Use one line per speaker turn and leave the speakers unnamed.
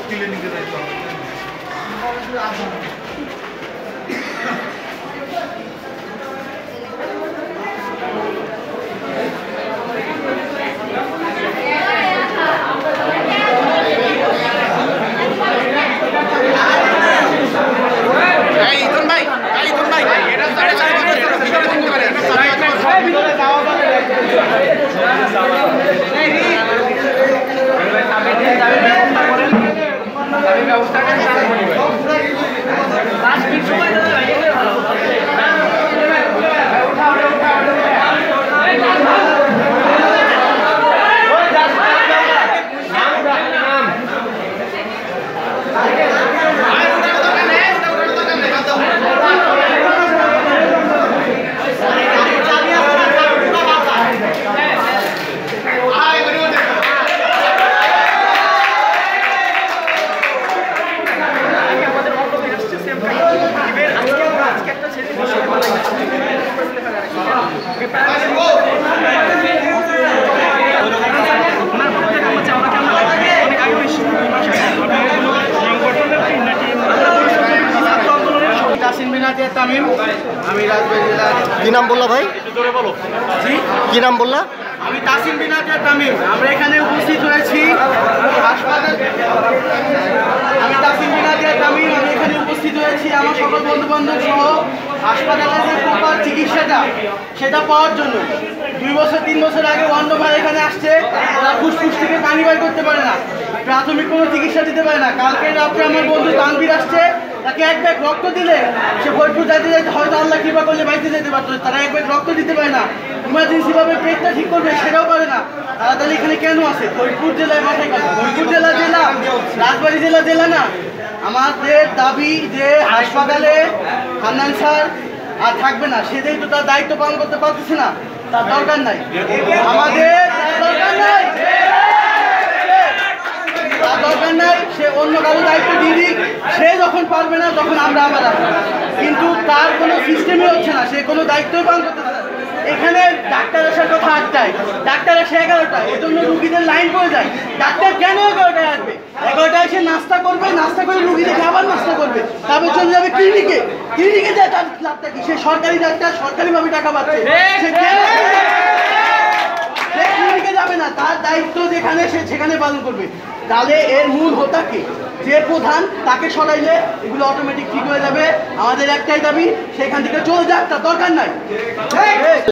ক্লিনিকে যাইতে হবে।
কি নাম বললা ভাই? কি নাম বললা?
আমি তাসিম বিন আতিয়ার তামিম। আমরা এখানে উপস্থিত হয়েছি আমি তাসিম বিন আতিয়ার তামিম। আমি এখানে উপস্থিত হয়েছি আমার সকল বন্ধু বান্ধব সহ হাসপাতালে যে প্রপার চিকিৎসাটা সেটা পাওয়ার জন্য। 2 বছর 3 বছর আগে অন্য ভাই এখানে আসছে, ওরা ফুসফুস থেকে পানি বের করতে পারে না, প্রাথমিক কোনো চিকিৎসা দিতে পারে না। কালকে রাত্রে আমার বন্ধু তানভীর আসছে, তাকে 1 ব্যাগ রক্ত দিলে সে ফরিদপুর যাইতে যাইতে হয়তো আল্লাহ কৃপা করলে বাড়িতে যেতে পারতো। তারা 1 ব্যাগ রক্ত দিতে পারে না, ইমার্জেন্সিভাবে পেটটা ঠিক করবে সেটাও পারে না। তারা তাহলে এখানে কেন আছে? ফরিদপুর জেলায় মাথায় কেন? ফরিদপুর জেলা রাজবাড়ী জেলা না। আমাদের দাবি যে হাসপাতালে হান্নান স্যার আর থাকবে না, সে যেহেতু তার দায়িত্ব পালন করতে পারতেছে না, তার দরকার নাই, আমাদের দরকার নাই, তার দরকার নাই। সে অন্য কারো দায়িত্ব দিয়ে দিক, সে যখন পারবে না তখন আমরা আবার আসবো। কিন্তু তার কোনো সিস্টেমই হচ্ছে না, সে কোনো দায়িত্বই পালন করতে পারে না। এখানে ডাক্তার আসার কথা 8টায়, ডাক্তার আসে 11টায়, এই জন্য রুগীদের লাইন পড়ে যায়। ডাক্তার কেন 11টায় আসবে? 11টায় সে নাস্তা করবে, নাস্তা করে রুগী দেখে আবার নাস্তা করবে, তারপর চলে যাবে ক্লিনিকে। ক্লিনিকে যায় তার লাভটা কি? সে সরকারি ডাক্তার, সরকারিভাবে টাকা পাচ্ছে, সে কেন ক্লিনিকে যাবে না? তার দায়িত্ব যেখানে সে সেখানে পালন করবে। তাহলে এর মূল হোতা কি? যে প্রধান, তাকে সরাইলে এগুলো অটোমেটিক ঠিক হয়ে যাবে। আমাদের একটাই দাবি, সেখান থেকে চলে যাক, তার দরকার নাই।